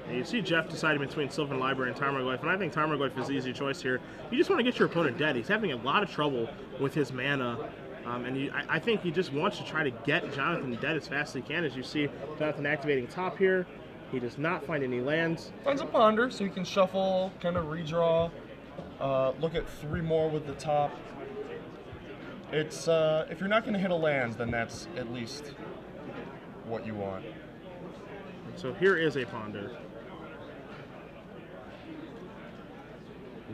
And you see Jeff deciding between Sylvan Library and Tarmogoyf, and I think Tarmogoyf is the easy choice here. You just want to get your opponent dead. He's having a lot of trouble with his mana, and I think he just wants to try to get Jonathan dead as fast as he can. As you see Jonathan activating top here, he does not find any lands. Finds a Ponder, so you can shuffle, kind of redraw, look at 3 more with the top. It's if you're not going to hit a lands, then that's at least what you want. So here is a Ponder.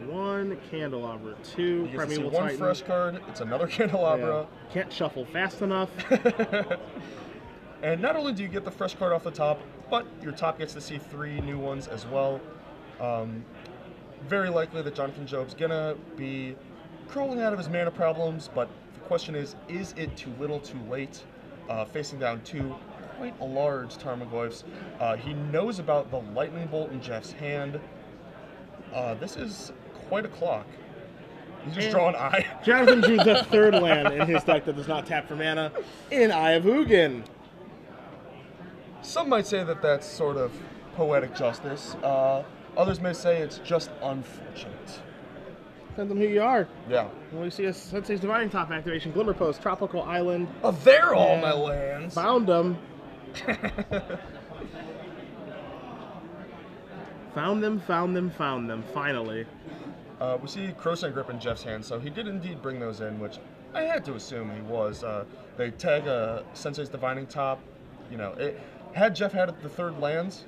1 Candelabra, 2 Primeval one Titan. fresh card. It's another Candelabra. Yeah. Can't shuffle fast enough. And not only do you get the fresh card off the top, but your top gets to see 3 new ones as well. Very likely that Jonathan Jobe's gonna be crawling out of his mana problems, but the question is it too little, too late? Facing down 2 quite large Tarmogoyfs. He knows about the Lightning Bolt in Jeff's hand. This is quite a clock. He's just drawing Eye. Jonathan drew the 3rd land in his deck that does not tap for mana in Eye of Ugin. Some might say that that's sort of poetic justice. Others may say it's just unfortunate. Depends on who you are. Yeah. When we see a Sensei's Divining Top activation, Glimmer Post, Tropical Island. Oh, they're all my lands. Found them. Found them, finally. We see Crowsand Grip in Jeff's hand, so he did indeed bring those in, which I had to assume he was. They tag a Sensei's Divining Top. You know, had Jeff had the 3rd lands,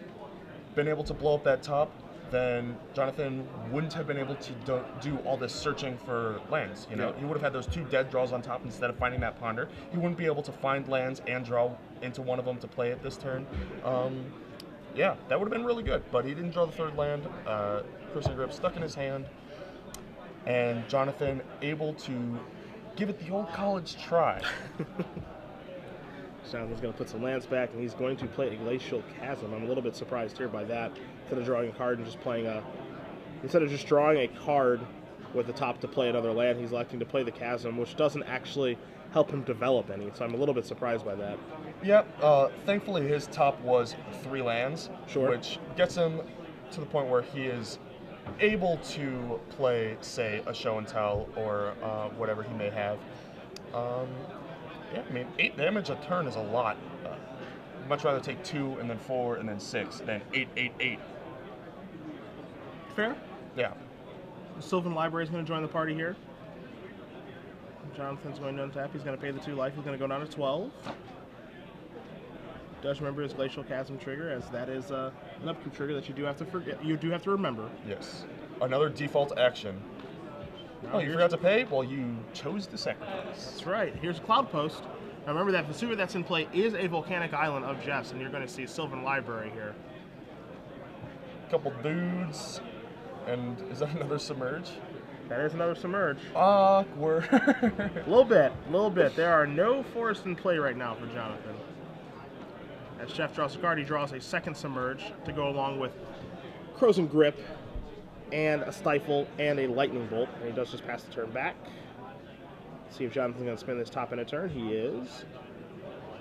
been able to blow up that top, then Jonathan wouldn't have been able to do all this searching for lands. You know, he would have had those 2 dead draws on top instead of finding that Ponder. He wouldn't be able to find lands and draw into one of them to play it this turn. Yeah, that would have been really good, but he didn't draw the 3rd land. Crowsand Grip stuck in his hand, and Jonathan able to give it the old college try. Jonathan's going to put some lands back, and he's going to play a Glacial Chasm. I'm a little bit surprised here by that. Instead of drawing a card and just playing instead of just drawing a card with the top to play another land, he's electing to play the Chasm, which doesn't actually help him develop any. So I'm a little bit surprised by that. Yep. Thankfully, his top was 3 lands, which gets him to the point where he is able to play, say, a Show and Tell or whatever he may have. Yeah, I mean, 8 damage a turn is a lot. I'd much rather take 2 and then 4 and then 6 than 8, 8, 8. Fair? Yeah. Sylvan Library is going to join the party here. Jonathan's going to untap. He's going to pay the 2 life. He's going to go down to 12. Does remember his Glacial Chasm trigger, as that is an upkeep trigger that you do have to forget. You do have to remember. Yes. Another default action. Oh, you forgot to pay? Well, you chose to sacrifice. That's right. Here's Cloud Post. Now remember that Vesuva that's in play is a volcanic island of Jeff's, and you're going to see Sylvan Library here. Couple dudes, and is that another Submerge? That is another submerge. Awkward. A little bit. There are no forests in play right now for Jonathan. As Jeff draws a card, he draws a second submerge to go along with Frozen Grip and a Stifle and a Lightning Bolt. And he does just pass the turn back. See if Jonathan's going to spin this top in a turn. He is.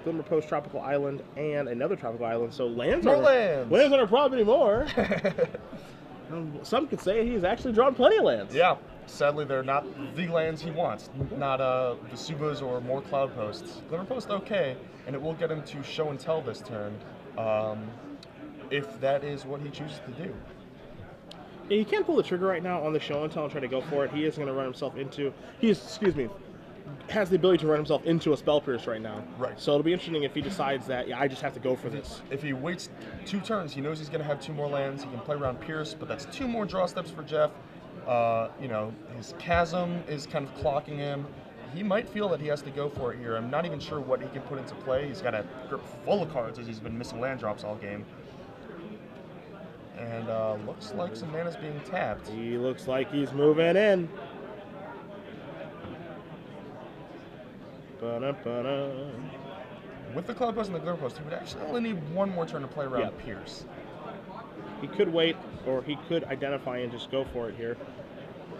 Glimmer Post, Tropical Island, and another Tropical Island. So lands More on lands. Lands on our property more. Some could say he's actually drawn plenty of lands. Yeah. Sadly, they're not the lands he wants. Not Vesuvas or more Cloud Posts. Glimmer Post, okay, and it will get him to show and tell this turn, if that is what he chooses to do. Yeah, he can't pull the trigger right now on the show and tell and try to go for it. He is going to run himself into. Has the ability to run himself into a Spell Pierce right now. Right. So it'll be interesting if he decides that, yeah, I just have to go for this. If he waits 2 turns, he knows he's going to have 2 more lands. He can play around Pierce, but that's 2 more draw steps for Jeff. His Chasm is kind of clocking him. He might feel that he has to go for it here. I'm not even sure what he can put into play. He's got a grip full of cards as he's been missing land drops all game. And looks like some mana's being tapped. He looks like he's moving in. Ba-da-ba-da. With the Cloud Post and the Glimmer Post, he would actually only need 1 more turn to play around Pierce. He could wait, or he could identify and just go for it here.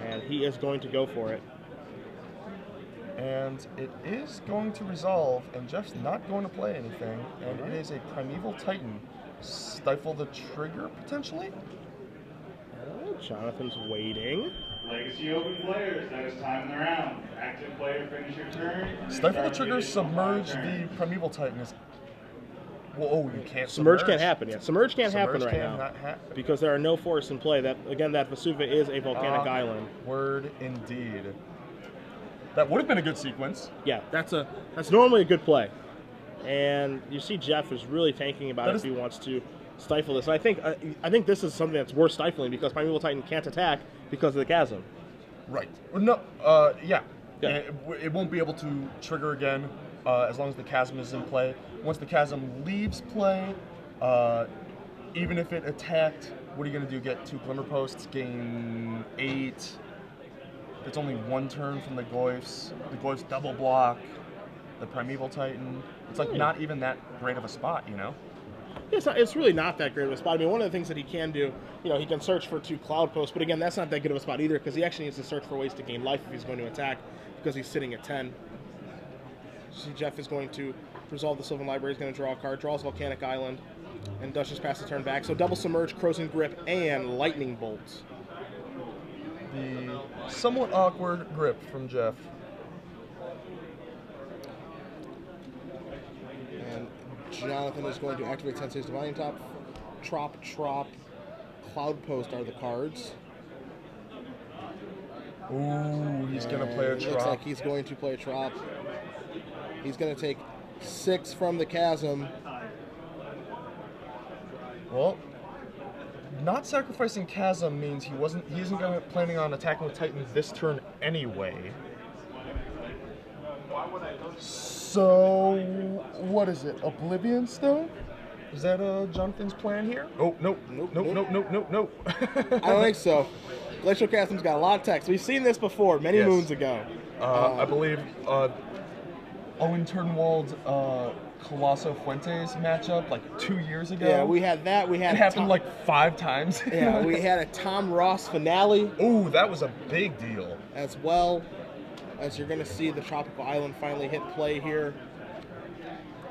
And he is going to go for it. And it is going to resolve, and Jeff's not going to play anything. And it is a Primeval Titan. Stifle the trigger, potentially? Jonathan's waiting. Legacy Open players, that is time in the round. Active player, finish your turn. Stifle the trigger, submerge the Primeval Titan is. Well, oh, you can't. Submerge can't happen yet. Submerge can't happen right can now not happen. because there are no forests in play. That again, that Vesuva is a volcanic island. Word indeed. That would have been a good sequence. Yeah, that's normally a good play. And you see Jeff is really thinking about if he wants to stifle this. And I think this is something that's worth stifling because Primeval Titan can't attack because of the chasm. Right. Well, no. Yeah. It won't be able to trigger again as long as the chasm is in play. Once the chasm leaves play, even if it attacked, what are you going to do? Get 2 Glimmer Posts, gain 8. It's only 1 turn from the Goyfs. The Goyfs double block the Primeval Titan. It's like not even that great of a spot, you know? It's really not that great of a spot. I mean, one of the things that he can do, he can search for 2 Cloud Posts, but again, that's not that good of a spot either because he actually needs to search for ways to gain life if he's going to attack because he's sitting at 10. See, Jeff is going to resolve the Sylvan Library. He's going to draw a card, draws Volcanic Island, and does just pass the turn back. So double Submerge, Frozen Grip, and Lightning Bolt. The somewhat awkward grip from Jeff. And Jonathan is going to activate Sensei's Divine Top. Trop, Cloud Post are the cards. Ooh, he's going to play a It Trop. looks like he's going to play a Trop. He's going to take 6 from the chasm. Well, not sacrificing chasm means he isn't planning on attacking with Titan this turn anyway. So what is it? Oblivion Stone? Is that Jonathan's plan here? Oh, nope. Nope. I don't think so. Glacial Chasm's got a lot of text. We've seen this before many moons ago. I believe Owen Turnwald's Colosso Fuentes matchup like 2 years ago. Yeah, we had that. It happened like 5 times. Yeah, we had a Tom Ross finale. Ooh, that was a big deal. As well as you're going to see the Tropical Island finally hit play here.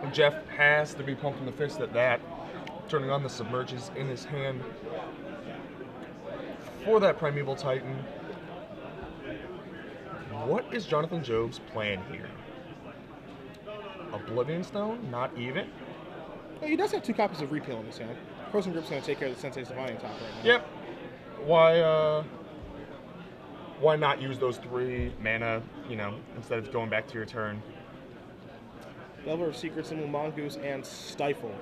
And Jeff has to be pumping the fist at that, turning on the Submerges in his hand for that Primeval Titan. What is Jonathan Job's plan here? Oblivion Stone? Not even? Well, he does have 2 copies of Repeal in his hand. Frozen Grip's going to take care of the Sensei's Divine Top right now. Yep. Why not use those 3 mana, instead of going back to your turn? Delver of Secrets, Symbol Mongoose, and Stifle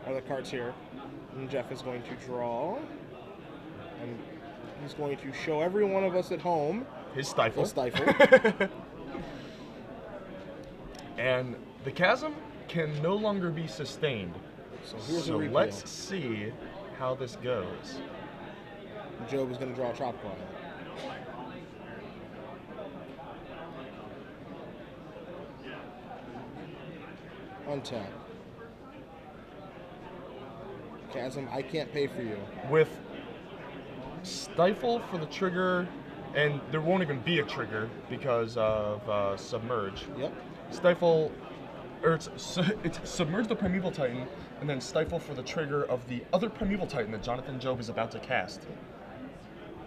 are the cards here. And Jeff is going to draw. And he's going to show every one of us at home his Stifle. The Stifle. And the chasm can no longer be sustained. So let's see how this goes. Job is going to draw a Tropical Island. Untap. Chasm, I can't pay for you. With Stifle for the trigger, and there won't even be a trigger because of Submerge. Yep. Stifle, or it's Submerge the Primeval Titan, and then Stifle for the trigger of the other Primeval Titan that Jonathan Job is about to cast.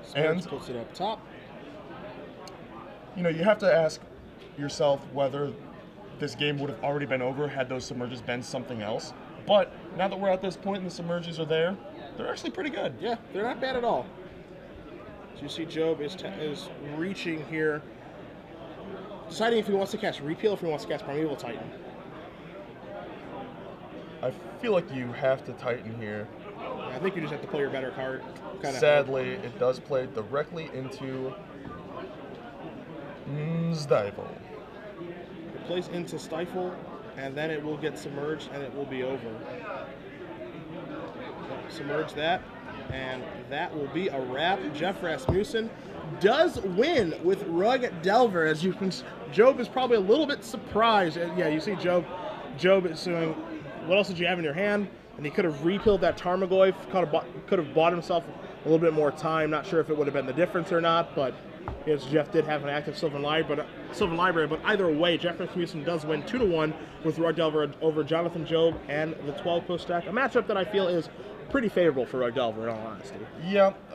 Spurs puts it up top. You know, you have to ask yourself whether this game would have already been over had those Submerges been something else. But now that we're at this point and the Submerges are there, they're actually pretty good. Yeah, they're not bad at all. So you see Job is reaching here, deciding if he wants to cast Repeal or if he wants to cast Primeval Titan. I feel like you have to Titan here. Yeah, I think you just have to play your better card. Sadly, it does play directly into Stifle. It plays into Stifle, and then it will get submerged, and it will be over. Submerge that, and that will be a wrap. Jeff Rasmussen does win with Rug Delver. As you can, Job is probably a little bit surprised. And yeah, you see Job is doing, what else did you have in your hand? And he could have repealed that Tarmogoyf, could have bought himself a little bit more time. Not sure if it would have been the difference or not, but yes, Jeff did have an active Sylvan Library. But either way, Jeff Rasmussen does win 2-1 with Rug Delver over Jonathan Job and the 12 post stack. A matchup that I feel is pretty favorable for Rug Delver, in all honesty. Yeah,